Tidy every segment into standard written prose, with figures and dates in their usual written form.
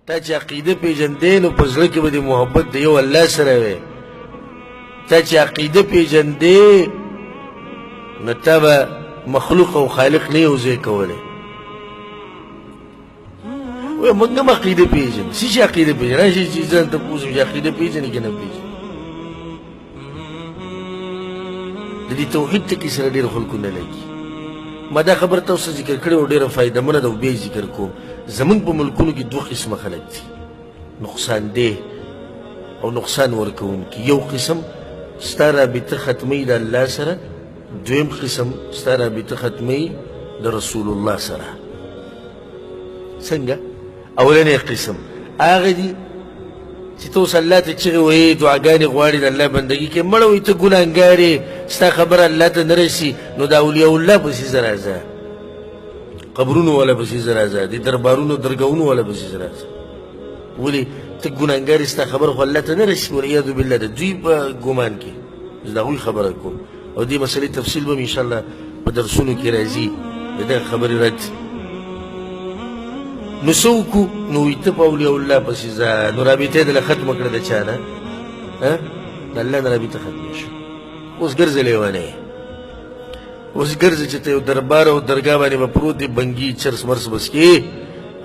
تا چې عقیده پیژندې نو په زړه کې به دې محبت د یو الله سره وی تا چې عقیده پیژندې نو تا به مخلوق او خالق نه یو ځای کولی وی موږ هم عقیده پیژنو څه چې عقیده پیژنو راشي چې ځان ته پوښتم چې عقیده پیژنې که نه پیژنې د دې توحید ټکي سره ډېر خلکو نه لګي ما دا خبره تاسو ذکر کړې او ډېره فایدهمنه ده او بیا ذکر کوم زمونږ په ملکونو کې دوه قسمه خلک دي نقصان دeh او نقصان ورکوونکي یو قسم ستا رابطه ختموي د الله سره دویم قسم ستا رابطه ختموي د رسول الله سره څنګه اولنی قسم هغه دي چې ته اوس الله ته چغې وهې دعاګانې غواړې د الله بندګي کې مړه وایي ته ګناهګار یې ستا خبره الله ته نه رسي نو د اولیاء الله پسې زه راځه قبرونو والا پسې زه راځه د دربارونو درګاهونو والا پسې زه راځه ولې ته ګناهګار یې ستا خبره خو الله ته نه رسي والعیاذ بالله د دوی په ګمان کې زه د هغوی خبره کوم او دې مسلې تفصیل به م انشاءالله په درسونو کې راځي د دغه خبرې رد نو څه وکړو نو وایي ته په اولیاء الله پسې ځه نو رابطه یې دله ختمه کړه د چا نه د الله نه رابطه ختمه شوه اوس ګرځه لیونی اوس ګرځه چې ته یو دربار او درګاه باندې به پروت دی بنګي چرس مرس بس کې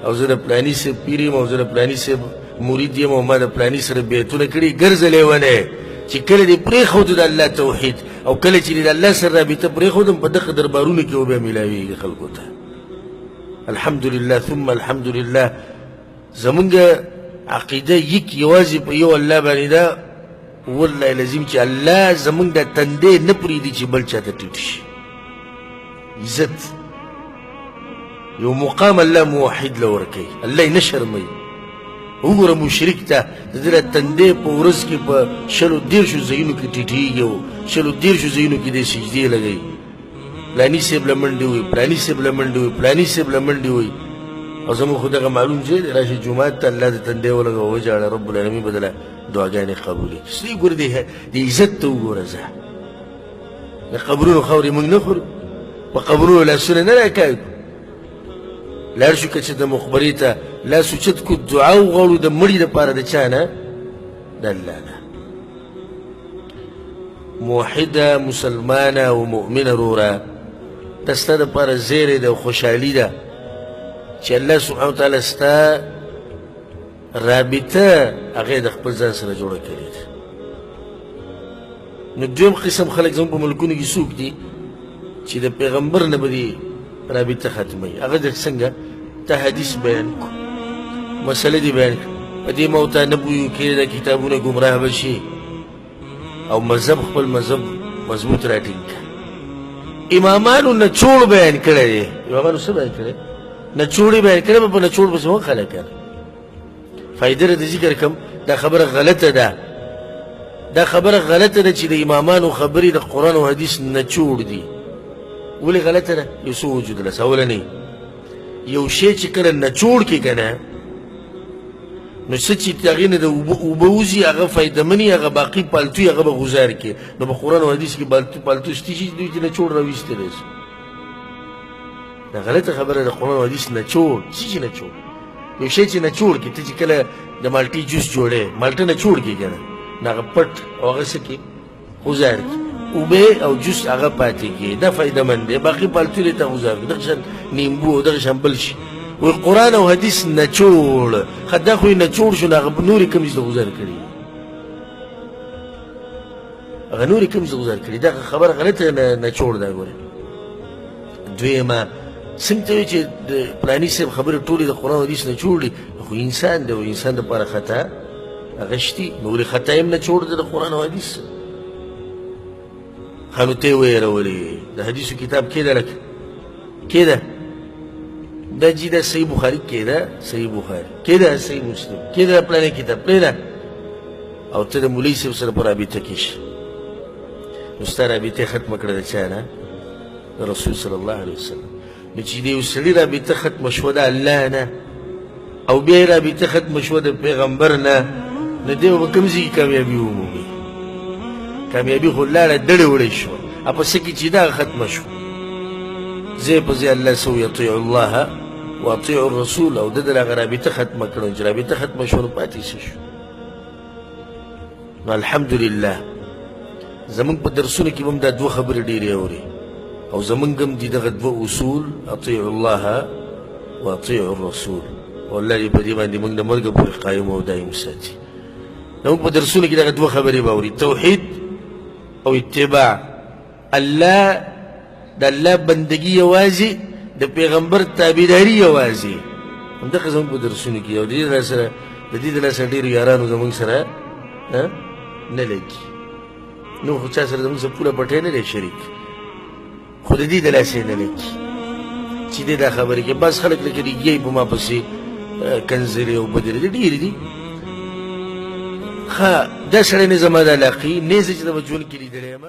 او زه د پلاني صاحب پیر یم او زه د پلاني صاحب مرید یم او ما د پلاني سره بیعتونه کړي ګرځه لیونی چې کله دې پرېښودو د الله توحید او کله چې دې د الله سره رابطه پرېښودم په دغه دربارونو کې وبیا میلاویږي خلکو ته الحمدلله ثم الحمدلله زمونږ عقیده یک یوازې په یو الله باندې ده والله لازم چې الله زمونږ د تندې نه پرېږدي چې بل چاته ټیټ شي عزت یو مقام الله موحد له ورکوي الله یې نه شرموي وګوره مشرک ته د ده د تندې په ورځ کې په شلو دېرشو ځایونو کې ټیټېږي او شلو دېرشو ځایونو کې دې سجدې لګوي پلاني صاحب له منډې وایي پلاني صاحب له منډې وایي پلاني صاحب له منډې وایي او زموږ خو دغه معلوم ځای دی راشي جومات ته الله د تندې ولګوه وژاړه رب العالمین به دله دعاګانې قبولې کړي ګوره د عزت ته وګوره ځه د قبرونو خاورې موږ نه خورو په قبرونو لاسونه نه راکاږو لاړ شو که چې د مخبرې ته لاس اوچت کړو دعا وغواړو د مړي دپاره د چا نه د الله نه موحده مسلمانه او مؤمنه وروره دا ستا دپاره زیری ده او خوشحالي ده چې الله سبحانه وتعالی ستا رابطه هغه د خپل ځان سره جوړه کړې ده نو دویم قسم خلک زموږ په ملکونو کې څوک دي چې د پیغمبر نه به دې رابطه ختموي هغه د څنګه ته حدیث بیان کړو مسله دې بیان کړو په دې موته نه پوهېږو کېدای دا کتابونه ګمراه به شي او مذهب خپل مذهب مضبوط راټینګ کړه امامانو نچوړ بیان کړی دی امامانو څه بیان کړی نچوړ یې بیان کړی په نچوړ پسې وخلک کنه فایده د ذکر کوم دا خبره غلطه ده دا خبره غلطه ده چې د امامانو خبرې د قرآن او حدیث نچوړ دي ولې غلطه ده یو څه وجود لس اولنی یو شی چې کله نچوړ کې که نه نو څه چې هغې نه د اوبه وځي هغه فایدهمن هغه باقي پالتو هغه به غوزار کړي نو په قرآن او حدیث کې پالتو شتي چې دوی چې نچوړ راویستلی شي دا غلطه خبره د قرآن او حدیث نچوړ څه چې نچوړ یو شی چې نچوړ کړي ته چې کله د مالټې جوس جوړې مالټه نچوړ کړي که نه نو هغه پټ او هغه څه کړي غوزار کړي اوبه او جوس هغه پاتې کړي دا فایدهمند دی باقي پالتو یې ته غوزار کړي دغه شان نیمبو او دغه شان بل شي وی قرآن او حدیث نچوړ خو دا خو یې نچوړ شو نو هغه نورې کوم څه غوزار کړي هغه نورې کوم څه غوزار کړي دغه خبره غلطه نچوړ ده ګورې دویمه څنګه ته وایي چې د پلاني صاحب خبرې ټولې د قرآن او حدیث نچوړ دي خو انسان دی او انسان دپاره خطا هغه شتي نو ولې خطا یې هم نچوړ دی د قرآن او حدیث ښه نو ته یې ویرولې د حدیثو کتاب کېده لکه کېده دا جی دا صحیح بخاری کېده صحیح بخاري کېده صحیح مسلم کېده پلانې کتاب پرېږده او ته د مولوي صاحب سره په رابطه کې شه نو ستا رابطه ختمه کړه د چا نه د رسول صلی الله علیه وسلم نو چې د یو سړي رابطه ختمه شوه د الله نه او بیا یې رابطه ختمه شوه د پیغمبر نه نو دی به کوم ځای کې کامیابي ومومي کامیابي خو لاړه دړې وړې شوه په څه کې چې دغه ختمه شوه ځای په ځای الله سو یطیع الله واطيعوا الرسول او د هغه رابطه ختمه کړو چې رابطه ختمه شو نو پاتې شو. نو الحمدلله زمونږ په درسونو کې هم دا دوه خبرې ډېرې اوري او زمونږ هم دي دغه دوه اصول اطیعوا الله واطیعوا الرسول. والله دې په دې باندې موږ د مرګ پورې قایم او دایم ساتي. نو په درسونو کې دغه دوه خبرې به اوري، توحید او اتباع. الله د الله بندګي یوازې، د پیغمبر تابعداري یوازې. همدغه زموږ په درسونو کې او د دې د لاسه ډېرو یارانو زموږ سره نه لګي. نو خو چا سره زموږ سره پوره پټی نه دی شریک، خو د دې د لاسه یې نه لګي چې دې دا خبرې کې بس خلک لکه ریږي په ما پسې کنځرې او بدرې دي ډېرې دي. ښه دا سړی نه زما د علاقې نه زه چې د ژوند کې لیدلی یم.